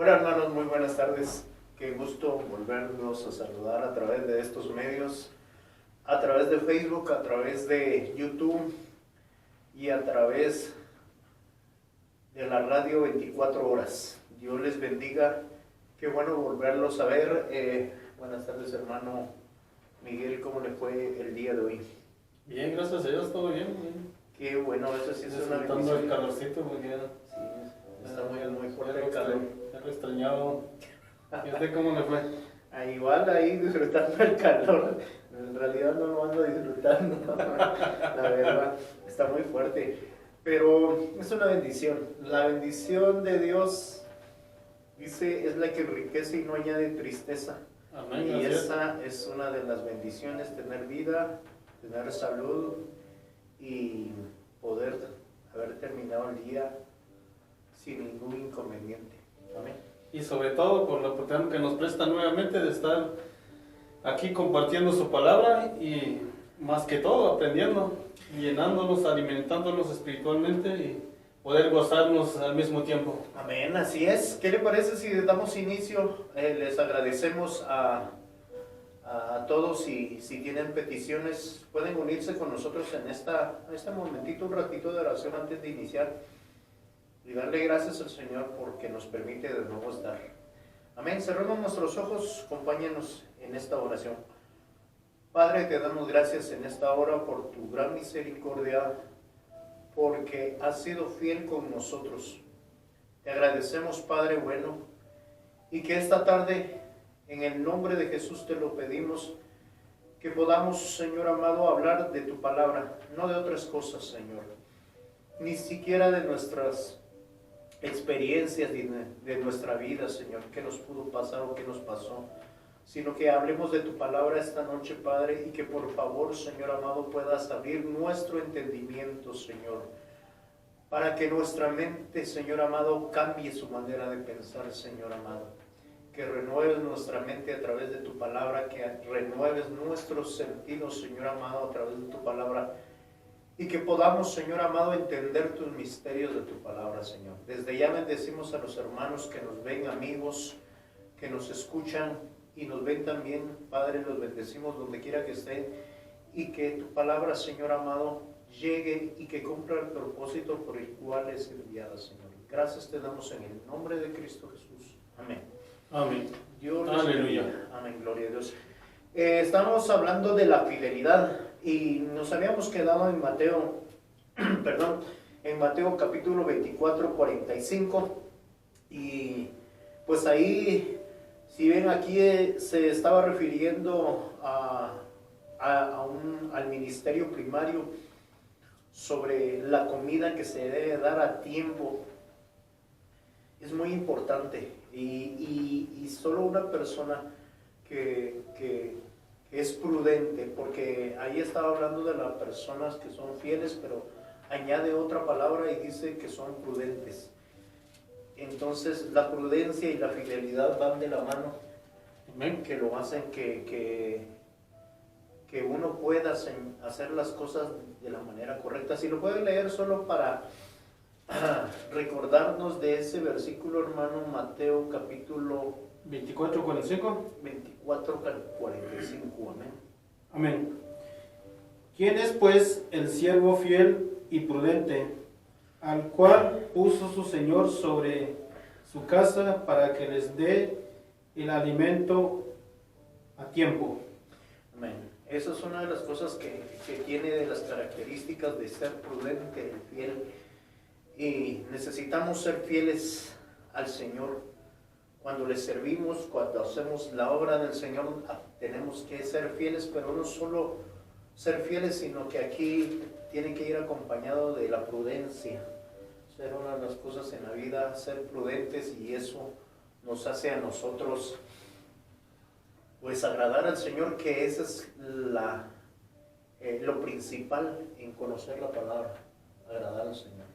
Hola hermanos, muy buenas tardes. Qué gusto volvernos a saludar a través de estos medios, a través de Facebook, a través de YouTube y a través de la radio 24 horas. Dios les bendiga. Qué bueno volverlos a ver. Buenas tardes hermano Miguel, ¿cómo le fue el día de hoy? Bien, gracias a Dios, todo bien. Qué bueno, eso sí es una Disfrutando bendición. el calorcito porque Sí, está muy fuerte el calor. ya lo he extrañado. ¿Y usted cómo le fue? Igual ahí disfrutando el calor, en realidad no lo ando disfrutando, la verdad, está muy fuerte, pero es una bendición. La bendición de Dios, dice, es la que enriquece y no añade tristeza. Amén, Y así es. esa es una de las bendiciones, tener vida, tener salud y poder haber terminado el día sin ningún inconveniente. Amén. Y sobre todo por la oportunidad que nos presta nuevamente de estar aquí compartiendo su palabra y más que todo aprendiendo, llenándonos, alimentándonos espiritualmente y poder gozarnos al mismo tiempo. Amén, así es. ¿Qué le parece si les damos inicio? Les agradecemos a todos y si tienen peticiones pueden unirse con nosotros en este momentito, un ratito de oración antes de iniciar y darle gracias al Señor porque nos permite de nuevo estar. Amén, cerremos nuestros ojos, acompáñanos en esta oración. Padre, te damos gracias en esta hora por tu gran misericordia, porque has sido fiel con nosotros. Te agradecemos, Padre bueno, y que esta tarde, en el nombre de Jesús te lo pedimos, que podamos, Señor amado, hablar de tu palabra, no de otras cosas, Señor, ni siquiera de nuestras experiencias de nuestra vida, Señor, qué nos pudo pasar o qué nos pasó, sino que hablemos de tu palabra esta noche, Padre, y que por favor, Señor amado, puedas abrir nuestro entendimiento, Señor, para que nuestra mente, Señor amado, cambie su manera de pensar, Señor amado. Que renueves nuestra mente a través de tu palabra, que renueves nuestros sentidos, Señor amado, a través de tu palabra, y que podamos, Señor amado, entender tus misterios de tu palabra, Señor. Desde ya bendecimos a los hermanos que nos ven, amigos, que nos escuchan y nos ven también, Padre, los bendecimos donde quiera que estén, y que tu palabra, Señor amado, llegue y que cumpla el propósito por el cual es enviada, Señor. Gracias te damos en el nombre de Cristo Jesús. Amén. Amén. Dios les Aleluya. bendiga. Amén, gloria a Dios. Estamos hablando de la fidelidad y nos habíamos quedado en Mateo, perdón, en Mateo capítulo 24, 45 y pues ahí, si ven aquí se estaba refiriendo al ministerio primario sobre la comida que se debe dar a tiempo. Es muy importante y solo una persona que es prudente, porque ahí estaba hablando de las personas que son fieles, pero añade otra palabra y dice que son prudentes. Entonces la prudencia y la fidelidad van de la mano. Amén. Que lo hacen que uno pueda hacer las cosas de la manera correcta. Si lo pueden leer solo para recordarnos de ese versículo, hermano, Mateo capítulo 24, 45. 24, 45, amén. Amén. ¿Quién es pues el siervo fiel y prudente, al cual puso su Señor sobre su casa para que les dé el alimento a tiempo? Amén. Eso es una de las cosas que tiene de las características de ser prudente, fiel. Y necesitamos ser fieles al Señor. Cuando le servimos, cuando hacemos la obra del Señor, tenemos que ser fieles, pero no solo ser fieles, sino que aquí tiene que ir acompañado de la prudencia. Ser una de las cosas en la vida, ser prudentes, y eso nos hace a nosotros pues agradar al Señor, que esa es lo principal en conocer la palabra, agradar al Señor.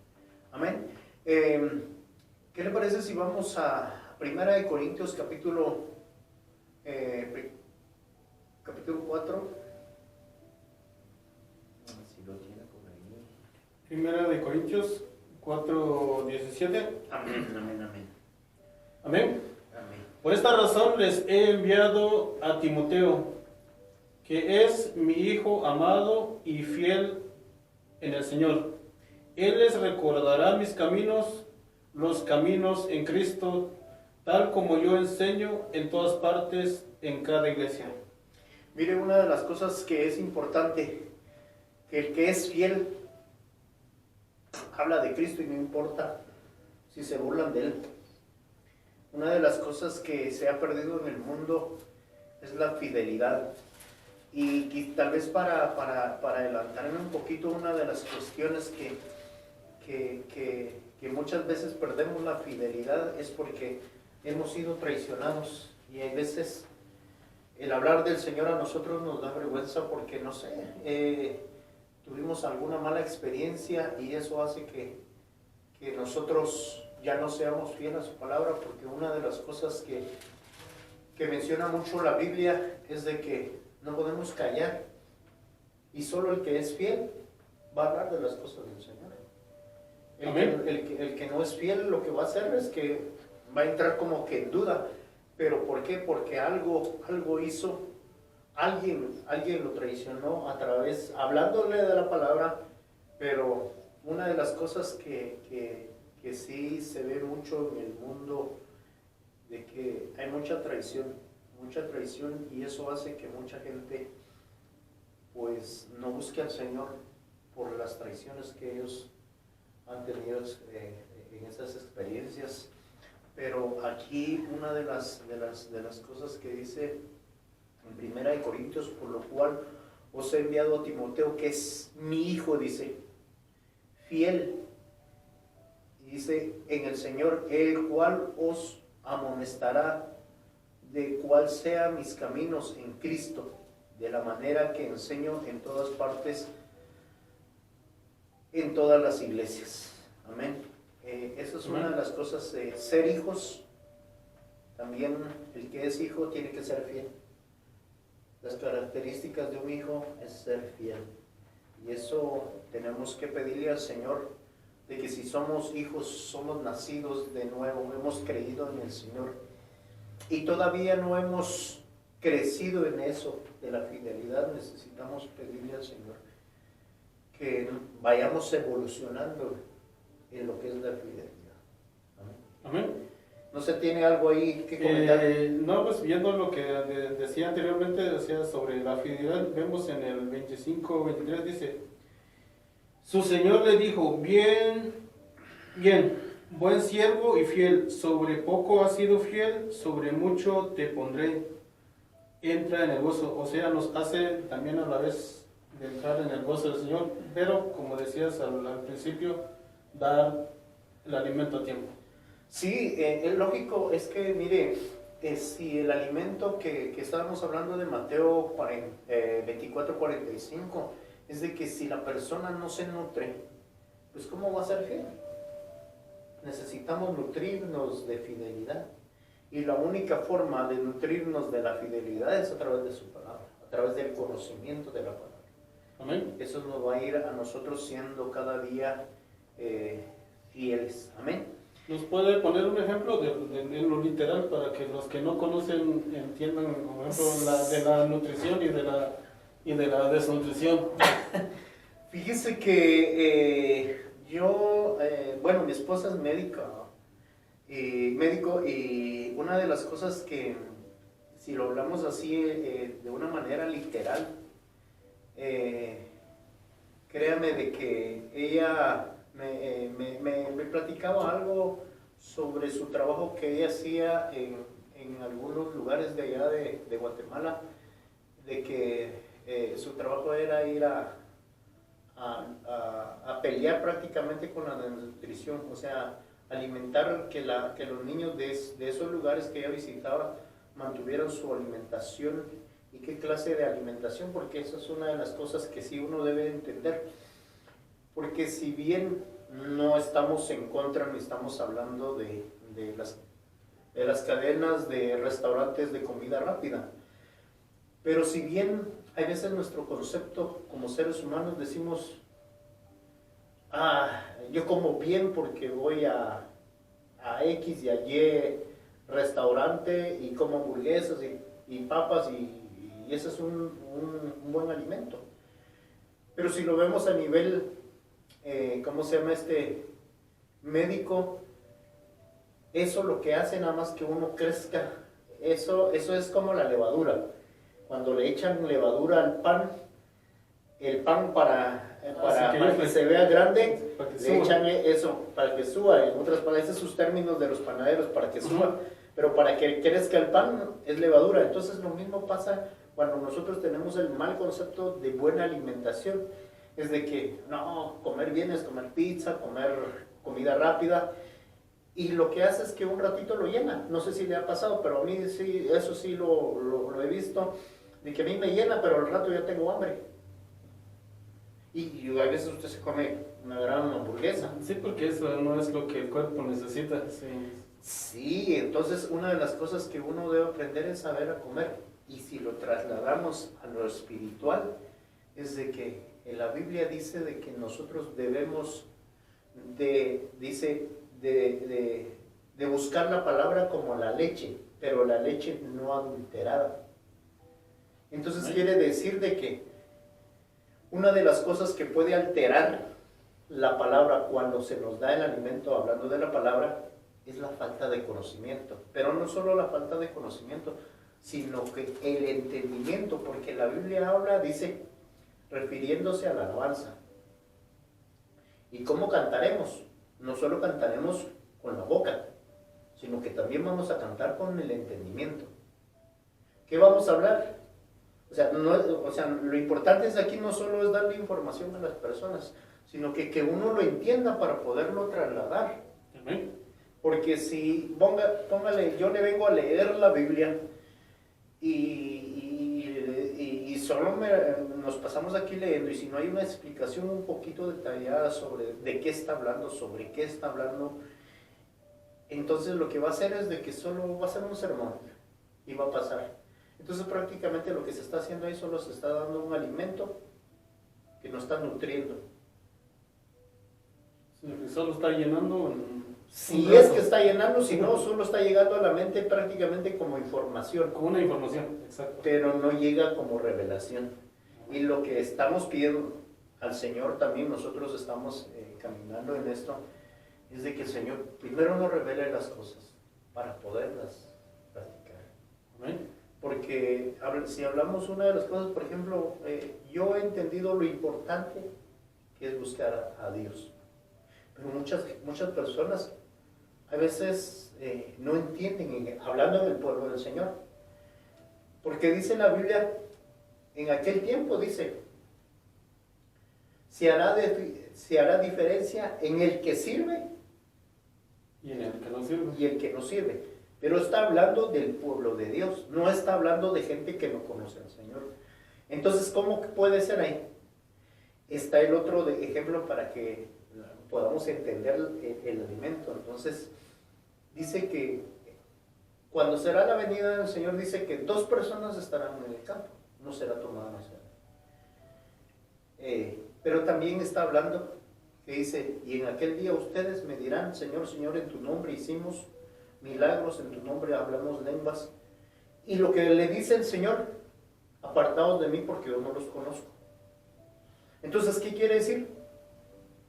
Amén. ¿Qué le parece si vamos a Primera de Corintios capítulo 4? Si lo tiene por ahí. Primera de Corintios 4:17. Amén, amén, amén. Amén. Amén. Por esta razón les he enviado a Timoteo, que es mi hijo amado y fiel en el Señor. Él les recordará mis caminos, los caminos en Cristo, tal como yo enseño en todas partes, en cada iglesia. Mire, una de las cosas que es importante, que el que es fiel habla de Cristo y no importa si se burlan de él. Una de las cosas que se ha perdido en el mundo es la fidelidad. Y tal vez para adelantarme un poquito, una de las cuestiones que muchas veces perdemos la fidelidad es porque hemos sido traicionados. Y hay veces el hablar del Señor a nosotros nos da vergüenza porque, no sé, tuvimos alguna mala experiencia y eso hace que nosotros ya no seamos fieles a su palabra, porque una de las cosas que menciona mucho la Biblia es de que no podemos callar y solo el que es fiel va a hablar de las cosas del Señor. El que no es fiel lo que va a hacer es que va a entrar como que en duda. ¿Pero por qué? Porque algo hizo, alguien lo traicionó a través, hablándole de la palabra, pero una de las cosas que sí se ve mucho en el mundo, de que hay mucha traición, y eso hace que mucha gente pues no busque al Señor por las traiciones que ellos han tenido en esas experiencias. Pero aquí una de las cosas que dice en 1 Corintios, por lo cual os he enviado a Timoteo, que es mi hijo, dice, fiel, y dice, en el Señor, el cual os amonestará de cuál sea mis caminos en Cristo, de la manera que enseño en todas partes, en todas las iglesias. Amén. Esa es una de las cosas de ser hijos. También el que es hijo tiene que ser fiel. Las características de un hijo es ser fiel. Y eso tenemos que pedirle al Señor, de que si somos hijos, somos nacidos de nuevo, hemos creído en el Señor y todavía no hemos crecido en eso de la fidelidad, necesitamos pedirle al Señor que vayamos evolucionando en lo que es la fidelidad. Amén. Amén. ¿No se tiene algo ahí que comentar? No, pues viendo lo que decía anteriormente, decía sobre la fidelidad, vemos en el 25-23, dice, su Señor le dijo, bien, buen siervo y fiel, sobre poco has sido fiel, sobre mucho te pondré, entra en el gozo. O sea, nos hace también a la vez de entrar en el gozo del Señor, pero como decías al principio, dar el alimento a tiempo. Sí, es lógico, es que mire, si el alimento que estábamos hablando de Mateo 24:45, es de que si la persona no se nutre, pues ¿cómo va a ser fiel? Necesitamos nutrirnos de fidelidad. Y la única forma de nutrirnos de la fidelidad es a través de su palabra, a través del conocimiento de la palabra. Amén. Eso nos va a ir a nosotros siendo cada día fieles. Amén. ¿Nos puede poner un ejemplo de lo literal para que los que no conocen entiendan, por ejemplo, de la nutrición y de la desnutrición? Fíjese que bueno, mi esposa es médico, y una de las cosas que, si lo hablamos así de una manera literal, créame de que ella me platicaba algo sobre su trabajo que ella hacía en algunos lugares de allá de Guatemala, de que su trabajo era ir a pelear prácticamente con la desnutrición, o sea, alimentar que los niños de esos lugares que ella visitaba mantuvieran su alimentación. ¿Y qué clase de alimentación? Porque eso es una de las cosas que sí uno debe entender. Porque si bien no estamos en contra, ni estamos hablando de las cadenas de restaurantes de comida rápida, pero si bien hay veces nuestro concepto como seres humanos decimos, yo como bien porque voy a X y a Y restaurante y como hamburguesas y papas y ese es un buen alimento. Pero si lo vemos a nivel, ¿cómo se llama médico? Eso lo que hace nada más que uno crezca. Eso es como la levadura. Cuando le echan levadura al pan, el pan para que se vea grande, le echan eso para que suba. En otras palabras, esos sus términos de los panaderos, para que suba. Pero para que crezca el pan es levadura. Entonces lo mismo pasa cuando nosotros tenemos el mal concepto de buena alimentación. Es de que, no, comer bien es comer pizza, comer comida rápida. Y lo que hace es que un ratito lo llena. No sé si le ha pasado, pero a mí sí, eso sí lo he visto. De que a mí me llena, pero al rato ya tengo hambre. Y a veces usted se come una gran hamburguesa. Sí, porque eso no es lo que el cuerpo necesita. Sí. Sí, entonces una de las cosas que uno debe aprender es saber a comer. Y si lo trasladamos a lo espiritual, es de que en la Biblia dice de que nosotros debemos de buscar la palabra como la leche, pero la leche no adulterada. Entonces quiere decir de que una de las cosas que puede alterar la palabra cuando se nos da el alimento, hablando de la palabra, es la falta de conocimiento. Pero no solo la falta de conocimiento, sino que el entendimiento, porque la Biblia habla, dice, refiriéndose a la alabanza. ¿Y cómo cantaremos? No solo cantaremos con la boca, sino que también vamos a cantar con el entendimiento. ¿Qué vamos a hablar? O sea, lo importante es aquí no solo es darle información a las personas, sino que uno lo entienda para poderlo trasladar. Amén. Porque si, póngale, yo le vengo a leer la Biblia y solo nos pasamos aquí leyendo, y si no hay una explicación un poquito detallada sobre de qué está hablando, sobre qué está hablando, entonces lo que va a hacer es de que solo va a ser un sermón y va a pasar. Entonces prácticamente lo que se está haciendo ahí solo se está dando un alimento que nos está nutriendo. Solo está llenando. Si es que está llenando, si no, solo está llegando a la mente prácticamente como información. Como una información, exacto. Pero no llega como revelación. Y lo que estamos pidiendo al Señor también, nosotros estamos caminando en esto, es de que el Señor primero nos revele las cosas para poderlas practicar. Amén. Porque si hablamos una de las cosas, por ejemplo, yo he entendido lo importante que es buscar a Dios. Pero muchas personas a veces no entienden, hablando del pueblo del Señor. Porque dice la Biblia, en aquel tiempo dice, se hará diferencia en el que sirve y en el que no sirve. Y el que no sirve. Pero está hablando del pueblo de Dios, no está hablando de gente que no conoce al Señor. Entonces, ¿cómo puede ser ahí? Está el otro ejemplo para que podamos entender el alimento. Entonces, dice que cuando será la venida del Señor, dice que 2 personas estarán en el campo, no será tomada nación. Pero también está hablando que dice, y en aquel día ustedes me dirán, Señor, Señor, en tu nombre hicimos milagros, en tu nombre hablamos lenguas. Y lo que le dice el Señor, apartaos de mí porque yo no los conozco. Entonces, ¿qué quiere decir?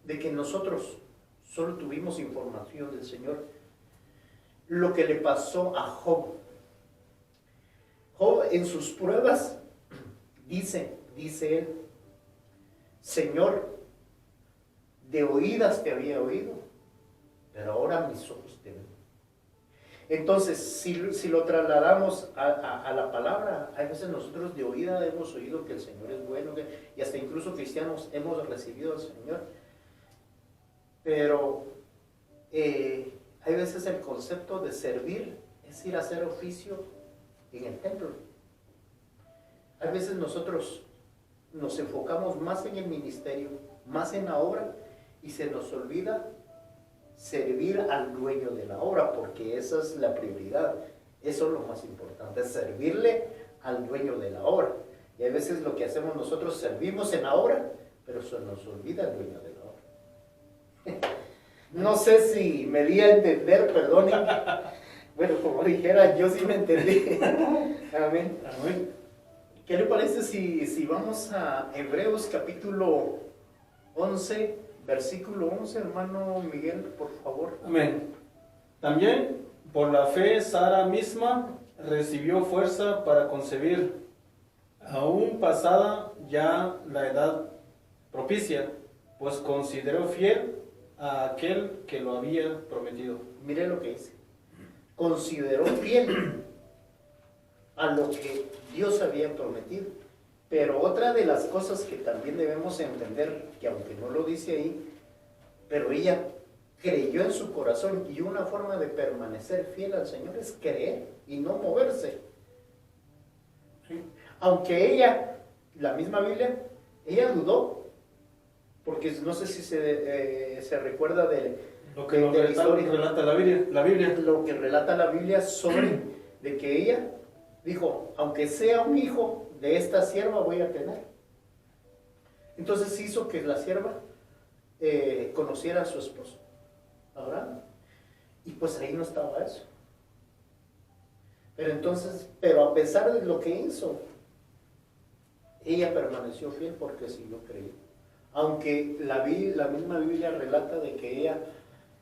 De que nosotros solo tuvimos información del Señor. Lo que le pasó a Job. Job en sus pruebas dice él, Señor, de oídas te había oído, pero ahora mis ojos te ven. Entonces, si lo trasladamos a la palabra, a veces nosotros de oída hemos oído que el Señor es bueno, y hasta incluso cristianos hemos recibido al Señor. Pero hay veces el concepto de servir es ir a hacer oficio en el templo. Hay veces nosotros nos enfocamos más en el ministerio, más en la obra, y se nos olvida servir al dueño de la obra, porque esa es la prioridad. Eso es lo más importante, servirle al dueño de la obra. Y a veces lo que hacemos nosotros, servimos en la obra, pero se nos olvida el dueño de la obra. No sé si me di a entender, perdonen, Bueno, como dijera, yo sí me entendí. Amén. Amén. ¿Qué le parece si vamos a Hebreos capítulo 11, versículo 11, hermano Miguel, por favor? Amén. También por la fe Sara misma recibió fuerza para concebir, aún pasada ya la edad propicia, pues consideró fiel a aquel que lo había prometido. Mire lo que dice. Consideró fiel a lo que Dios había prometido. Pero otra de las cosas que también debemos entender, que aunque no lo dice ahí, pero ella creyó en su corazón, y una forma de permanecer fiel al Señor es creer y no moverse. Aunque ella, la misma Biblia, ella dudó, porque no sé si se recuerda Lo que de nos la relata, historia. relata la Biblia. Lo que relata la Biblia sobre de que ella dijo, aunque sea un hijo de esta sierva voy a tener. Entonces hizo que la sierva conociera a su esposo, Abraham. Y pues ahí no estaba eso. Pero a pesar de lo que hizo, ella permaneció fiel porque siguió creyendo. Aunque la misma Biblia relata de que ella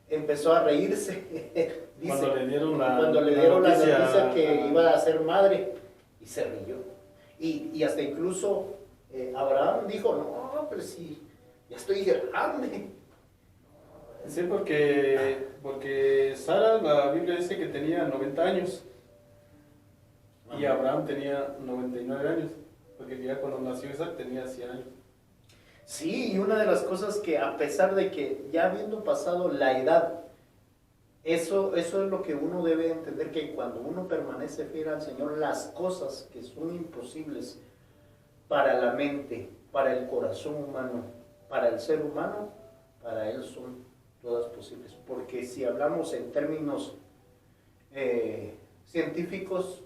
empezó a reírse, dice, Cuando le dieron la noticia que iba a ser madre, y se rió. Y hasta incluso Abraham dijo, no, pero si ya estoy grande. Sí, porque Sara, la Biblia dice que tenía 90 años y Abraham tenía 99 años, porque ya cuando nació Isaac tenía 100 años. Sí, y una de las cosas que a pesar de que ya habiendo pasado la edad, eso es lo que uno debe entender, que cuando uno permanece fiel al Señor, las cosas que son imposibles para la mente, para el corazón humano, para el ser humano, para Él son todas posibles. Porque si hablamos en términos científicos,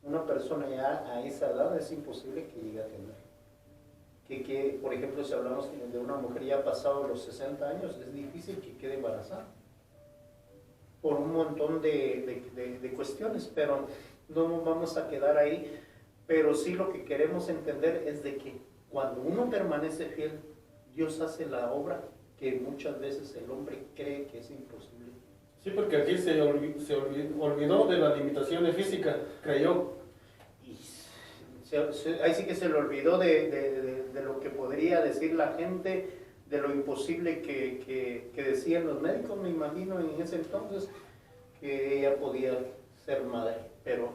una persona ya a esa edad es imposible que llegue a tener. Que, por ejemplo, si hablamos de una mujer ya pasado los 60 años, es difícil que quede embarazada por un montón de cuestiones, pero no vamos a quedar ahí. Pero sí lo que queremos entender es de que cuando uno permanece fiel, Dios hace la obra que muchas veces el hombre cree que es imposible. Sí, porque aquí se olvidó de las limitaciones físicas, creyó. Y ahí sí que se le olvidó de lo que podría decir la gente, de lo imposible que decían los médicos, me imagino en ese entonces, que ella podía ser madre. Pero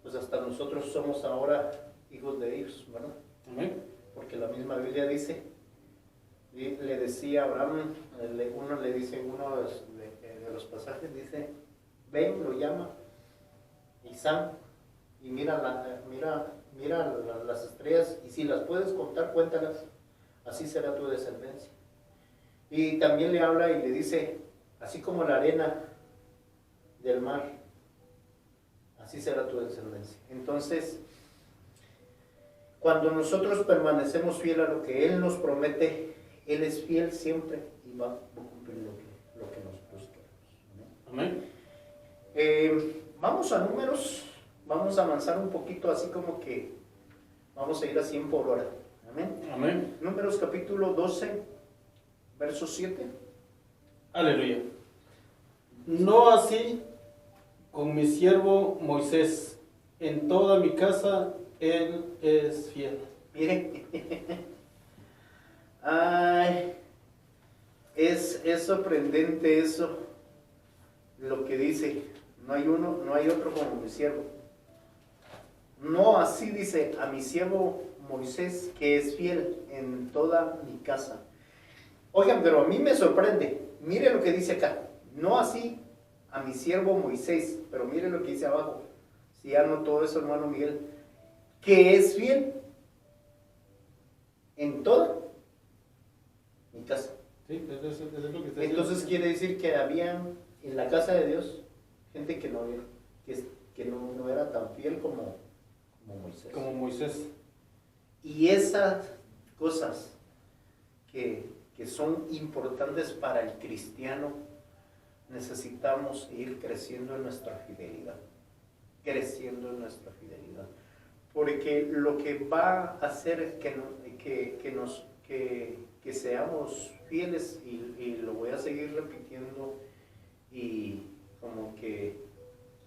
pues hasta nosotros somos ahora hijos de Dios, ¿verdad? Amén. Porque la misma Biblia dice, y le decía a Abraham, uno le dice en uno de los pasajes, dice, ven, lo llama, Isaac, y mira las estrellas, y si las puedes contar, cuéntalas, así será tu descendencia. Y también le habla y le dice, así como la arena del mar, así será tu descendencia. Entonces, cuando nosotros permanecemos fiel a lo que Él nos promete, Él es fiel siempre y va a cumplir lo que nosotros queremos. Amén. Vamos a números, vamos a avanzar un poquito, así como que vamos a ir a 100 por hora. Amén. Amén. Números capítulo 12, verso 7. Aleluya. No así con mi siervo Moisés, en toda mi casa él es fiel. Mire, ay, es sorprendente eso, lo que dice, no hay otro como mi siervo. No así dice a mi siervo Moisés, que es fiel en toda mi casa. Oigan, pero a mí me sorprende, mire lo que dice acá, no así a mi siervo Moisés, pero mire lo que dice abajo, si ya notó eso, hermano Miguel, que es fiel en toda mi casa. Sí, eso es lo que está diciendo. Entonces quiere decir que había en la casa de Dios gente que no era tan fiel como Moisés. Como Moisés. Y esas cosas que son importantes para el cristiano, necesitamos ir creciendo en nuestra fidelidad, creciendo en nuestra fidelidad, porque lo que va a hacer que seamos fieles, y lo voy a seguir repitiendo, y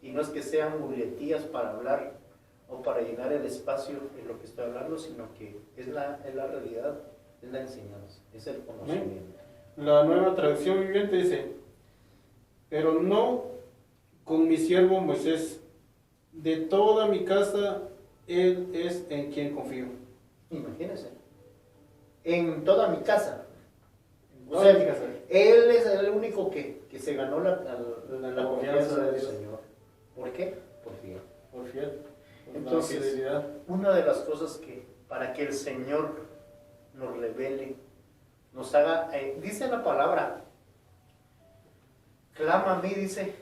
no es que sean muletillas para hablar o para llenar el espacio en lo que estoy hablando, sino que es la realidad, es la enseñanza, es el conocimiento. La Nueva Traducción Viviente dice: pero no con mi siervo Moisés, de toda mi casa él es en quien confío. Imagínense, en toda mi casa. O Toda sea, mi casa. él es el único que se ganó la confianza del Dios. Señor. ¿Por qué? Por fiel. Por fiel. Por Entonces, la fidelidad. una de las cosas que para que el Señor nos revele, nos haga, dice la palabra, clama a mí, dice,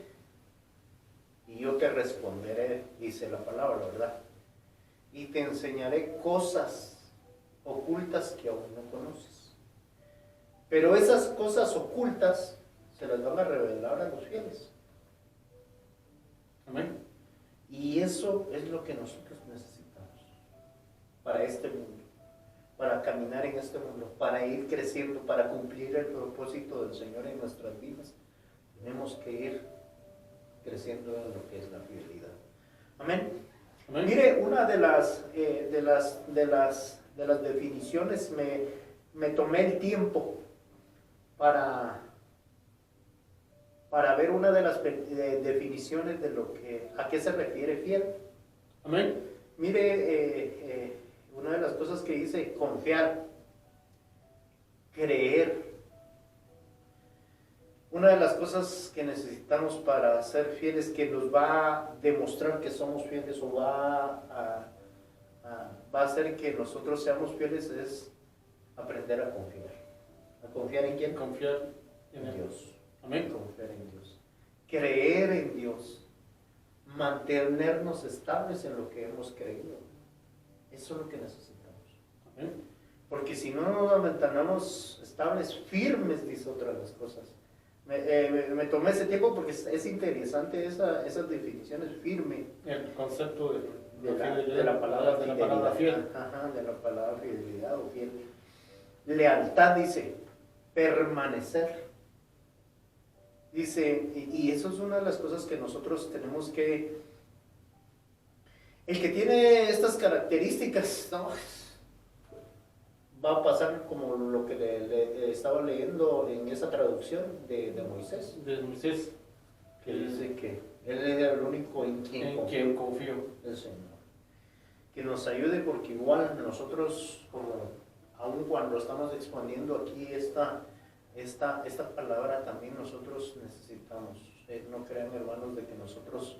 y yo te responderé, dice la palabra, ¿verdad? Y te enseñaré cosas ocultas que aún no conoces. Pero esas cosas ocultas se las van a revelar a los fieles. Amén. Y eso es lo que nosotros necesitamos para este mundo, para caminar en este mundo, para ir creciendo, para cumplir el propósito del Señor en nuestras vidas. Tenemos que ir creciendo en lo que es la fidelidad. Amén. Amén. Mire, una de las definiciones, me tomé el tiempo para ver una de las definiciones de a qué se refiere fiel. Amén. Mire, una de las cosas que dice: confiar, creer. Una de las cosas que necesitamos para ser fieles, que nos va a demostrar que somos fieles, o va a hacer que nosotros seamos fieles, es aprender a confiar. ¿A confiar en quién? Confiar En Dios. Amén. Confiar en Dios. Creer en Dios. Mantenernos estables en lo que hemos creído. Eso es lo que necesitamos. Amén. Porque si no nos mantenemos estables, firmes, dice otra de las cosas. Me tomé ese tiempo porque es interesante esas definiciones: firme, El concepto de la palabra de la fidelidad. palabra fiel. Ajá, de la palabra fidelidad o fiel. Lealtad, dice, permanecer. Dice, y eso es una de las cosas que nosotros tenemos que... El que tiene estas características, ¿no?, va a pasar como lo que le estaba leyendo en esa traducción de Moisés, De Moisés. que dice que él es el único en quien confío. el Señor. Que nos ayude, porque igual nosotros, aun cuando estamos exponiendo aquí esta palabra, también nosotros necesitamos, no crean, hermanos, de que nosotros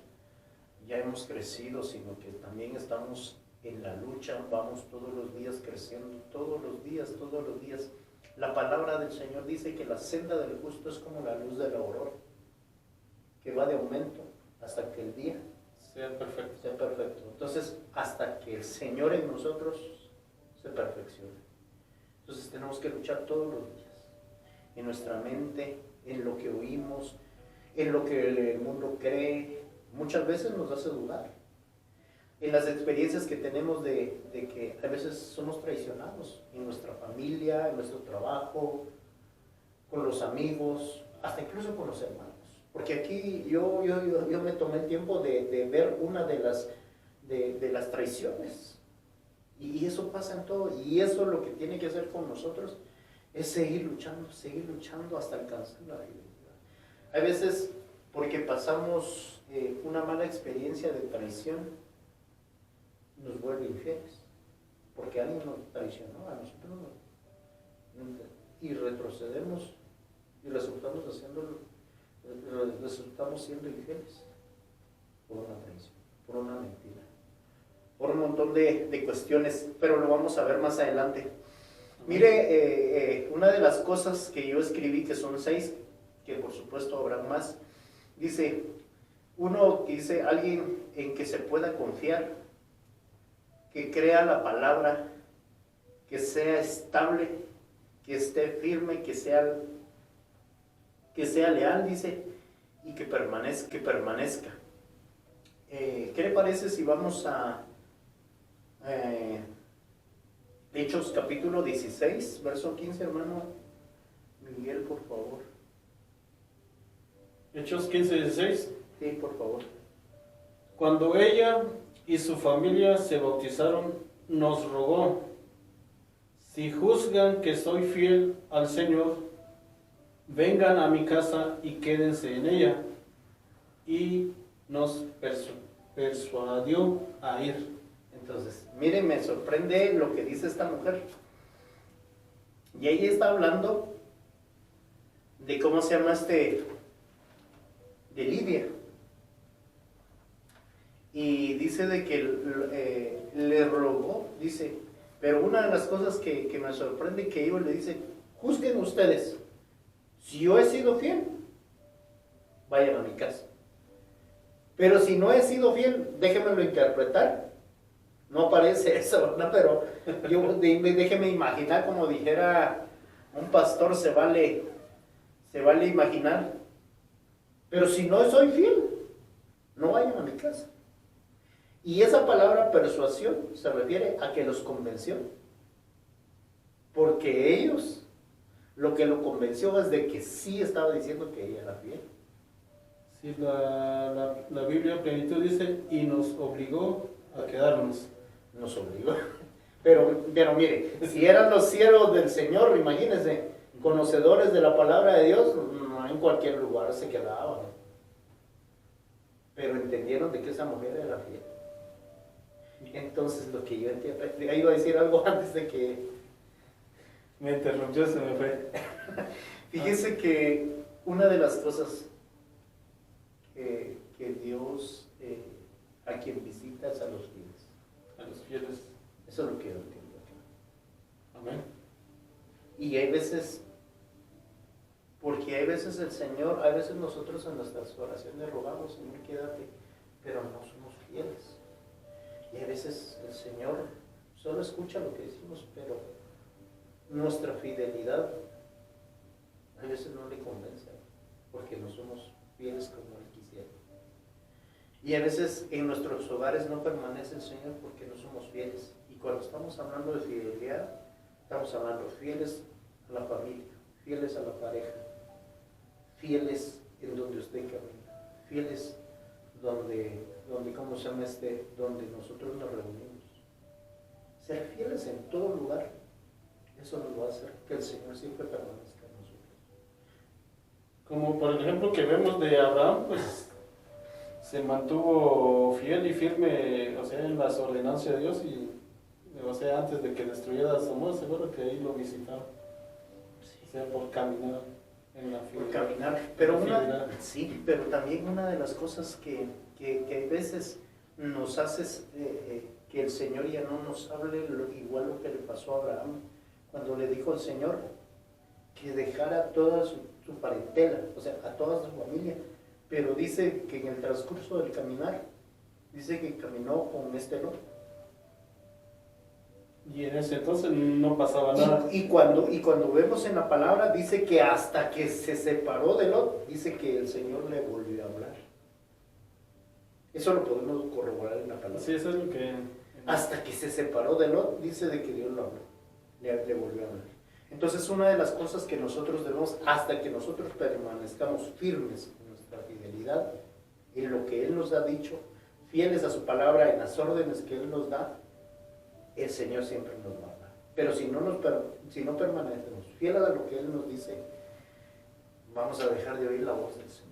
ya hemos crecido, sino que también estamos en la lucha, vamos todos los días creciendo, todos los días. La palabra del Señor dice que la senda del justo es como la luz de la aurora, que va de aumento hasta que el día Sea perfecto. sea perfecto. Entonces, hasta que el Señor en nosotros se perfeccione. Entonces tenemos que luchar todos los días, en nuestra mente, en lo que oímos, en lo que el mundo cree. Muchas veces nos hace dudar. En las experiencias que tenemos de que a veces somos traicionados en nuestra familia, en nuestro trabajo, con los amigos, hasta incluso con los hermanos. Porque aquí yo me tomé el tiempo de ver una de las traiciones. Y eso pasa en todo. Y eso lo que tiene que hacer con nosotros es seguir luchando hasta alcanzar la fidelidad. Hay veces, porque pasamos una mala experiencia de traición, nos vuelve infieles, porque alguien nos traicionó a nosotros, y retrocedemos y resultamos siendo infieles por una traición, por una mentira, por un montón de cuestiones, pero lo vamos a ver más adelante. Mire, una de las cosas que yo escribí, que son 6, que por supuesto habrá más, dice, uno que dice: alguien en que se pueda confiar, que crea la palabra, que sea estable, que esté firme, que sea leal, dice, y que permanezca. ¿Qué le parece si vamos a Hechos capítulo 16, verso 15, hermano Miguel, por favor? Hechos 15:16. Sí, por favor. Cuando ella y su familia se bautizaron, nos rogó: si juzgan que soy fiel al Señor, vengan a mi casa y quédense en ella. Y nos persuadió a ir. Entonces, miren, me sorprende lo que dice esta mujer. Y ella está hablando de cómo se llama de Lidia. Y dice de que le rogó, dice, pero una de las cosas que me sorprende que ellos le dice: juzguen ustedes, si yo he sido fiel, vayan a mi casa. Pero si no he sido fiel, déjenmelo interpretar. No parece eso, ¿verdad? Pero déjeme imaginar, como dijera un pastor, se vale imaginar. Pero si no soy fiel, no vayan a mi casa. Y esa palabra persuasión se refiere a que los convenció. Porque ellos, lo que lo convenció es de que sí estaba diciendo que ella era fiel. Sí, la Biblia Plenitud dice: y nos obligó a quedarnos. Nos obligó. Pero mire, si eran los siervos del Señor, imagínense, conocedores de la palabra de Dios, no en cualquier lugar se quedaban. Pero entendieron de que esa mujer era fiel. Entonces, lo que yo entiendo, iba a decir algo antes de que Me interrumpió, se me fue. Fíjese que una de las cosas que Dios a quien visita es a los fieles. A los fieles. Eso es lo que yo entiendo acá. Amén. Y hay veces, porque hay veces el Señor, hay veces nosotros en nuestras oraciones rogamos: Señor, quédate, pero no somos fieles. Y a veces el Señor solo escucha lo que decimos, pero nuestra fidelidad a veces no le convence, porque no somos fieles como Él quisiera. Y a veces en nuestros hogares no permanece el Señor porque no somos fieles. Y cuando estamos hablando de fidelidad, estamos hablando fieles a la familia, fieles a la pareja, fieles en donde usted camina, fieles donde ¿cómo se llama donde nosotros nos reunimos. Ser fieles en todo lugar, eso nos va a hacer que el Señor siempre permanezca en nosotros. Como por el ejemplo que vemos de Abraham, pues se mantuvo fiel y firme, o sea, en las ordenanzas de Dios, y o sea, antes de que destruyera a Sodoma, seguro que ahí lo visitaba. O sea, por caminar en la fidelidad. Por caminar. Pero sí, pero también una de las cosas que a veces nos hace que el Señor ya no nos hable igual lo que le pasó a Abraham, cuando le dijo al Señor que dejara toda su parentela, o sea, a toda su familia. Pero dice que en el transcurso del caminar, dice que caminó con Lot. Y en ese entonces no pasaba nada. Y cuando vemos en la palabra, dice que hasta que se separó de Lot, dice que el Señor le volvió a hablar. Eso lo podemos corroborar en la palabra. Sí, eso es lo que... Hasta que se separó de Lot, dice de que Dios lo habló, le volvió a hablar. Entonces, una de las cosas que nosotros debemos, hasta que nosotros permanezcamos firmes en nuestra fidelidad, en lo que Él nos ha dicho, fieles a su palabra, en las órdenes que Él nos da, el Señor siempre nos va a hablar. Pero si no permanecemos fieles a lo que Él nos dice, vamos a dejar de oír la voz del Señor.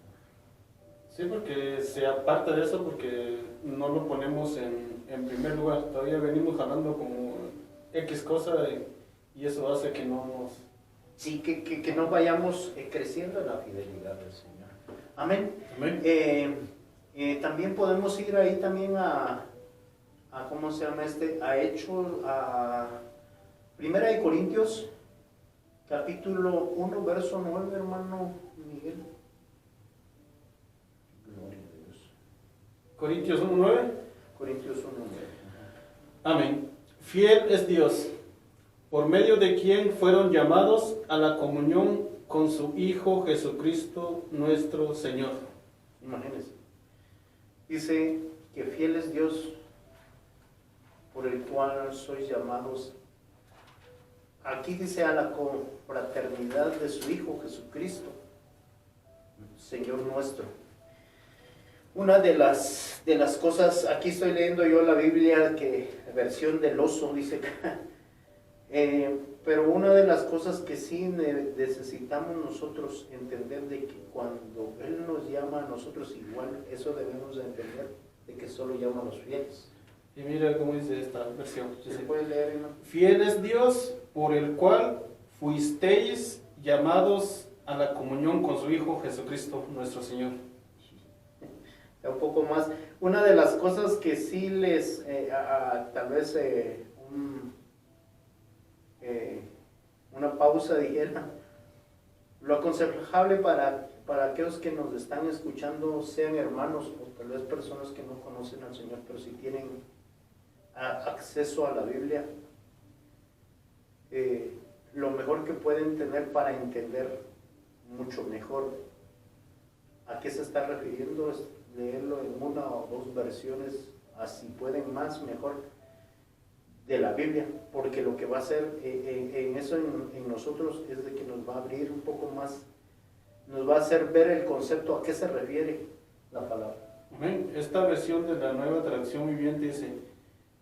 Sí, porque se aparta de eso, porque no lo ponemos en primer lugar. Todavía venimos jalando como X cosa y eso hace que no nos... Sí, que no vayamos creciendo en la fidelidad del Señor. Amén. Amén. También podemos ir ahí también a ¿cómo se llama a Hechos, a Primera de Corintios, capítulo 1, verso 9, hermano Miguel. Gloria a Dios. Corintios 1:9. Corintios 1:9. Amén. Fiel es Dios, por medio de quien fueron llamados a la comunión con su Hijo Jesucristo nuestro Señor. Imagínense. Dice que fiel es Dios por el cual sois llamados. Aquí dice a la confraternidad de su Hijo Jesucristo, Señor nuestro. Una de las cosas, aquí estoy leyendo yo la Biblia, que versión del oso, dice, pero una de las cosas que sí necesitamos nosotros entender de que cuando Él nos llama a nosotros igual, eso debemos de entender, de que solo llama a los fieles. Y mira cómo dice esta versión. ¿Se puede leer, hermano? Fiel es Dios por el cual fuisteis llamados a la comunión con su Hijo Jesucristo nuestro Señor. Un poco más. Una de las cosas que sí les, tal vez una pausa dijera, lo aconsejable para aquellos que nos están escuchando, sean hermanos o tal vez personas que no conocen al Señor, pero si tienen acceso a la Biblia, lo mejor que pueden tener para entender mucho mejor a qué se está refiriendo es leerlo en una o dos versiones, así pueden más, mejor, de la Biblia, porque lo que va a hacer en nosotros es de que nos va a abrir un poco más, nos va a hacer ver el concepto a qué se refiere la palabra. Amén. Esta versión de la Nueva Traducción Viviente dice: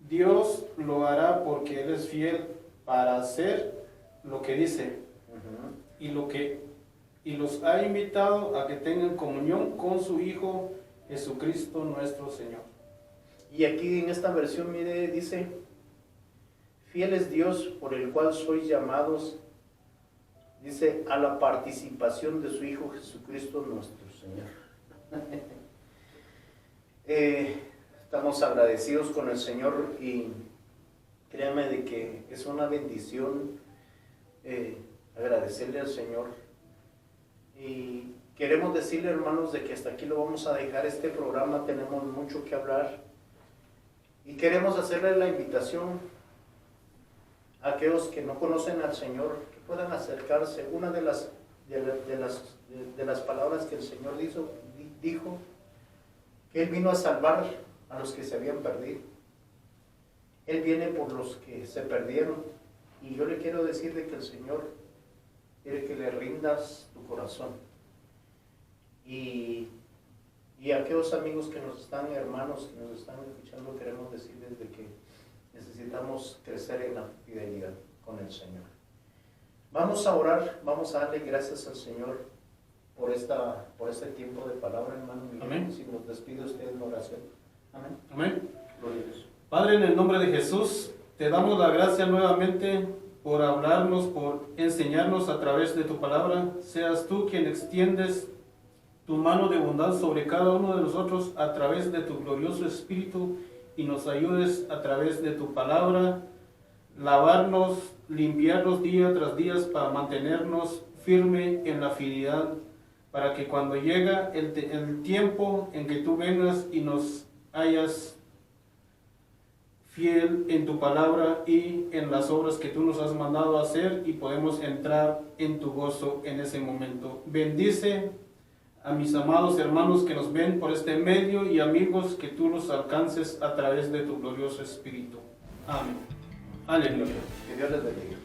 Dios lo hará porque Él es fiel para hacer lo que dice, y los ha invitado a que tengan comunión con su Hijo Jesucristo nuestro Señor. Y aquí en esta versión, mire, dice: fiel es Dios por el cual sois llamados, dice, a la participación de su Hijo Jesucristo nuestro Señor. Estamos agradecidos con el Señor y créanme de que es una bendición agradecerle al Señor. Y queremos decirle, hermanos, de que hasta aquí lo vamos a dejar este programa, tenemos mucho que hablar y queremos hacerle la invitación a aquellos que no conocen al Señor, que puedan acercarse. Una de las palabras que el Señor dijo que Él vino a salvar a los que se habían perdido. Él viene por los que se perdieron. Y yo le quiero decir de que el Señor quiere que le rindas tu corazón. Y a aquellos amigos que nos están, hermanos que nos están escuchando, queremos decirles de que necesitamos crecer en la fidelidad con el Señor. Vamos a orar, vamos a darle gracias al Señor por este tiempo de palabra, hermano. Amén. Si nos despide usted en oración. Amén. Amén. Gloria a Dios. Padre, en el nombre de Jesús, te damos la gracia nuevamente por hablarnos, por enseñarnos a través de tu palabra. Seas tú quien extiendes tu mano de bondad sobre cada uno de nosotros a través de tu glorioso Espíritu y nos ayudes a través de tu palabra, lavarnos, limpiarnos día tras día para mantenernos firme en la fidelidad, para que cuando llega el tiempo en que tú vengas y nos hayas fiel en tu palabra y en las obras que tú nos has mandado a hacer, y podemos entrar en tu gozo en ese momento. Bendice a mis amados hermanos que nos ven por este medio y amigos, que tú los alcances a través de tu glorioso Espíritu. Amén. Aleluya. Que Dios les bendiga.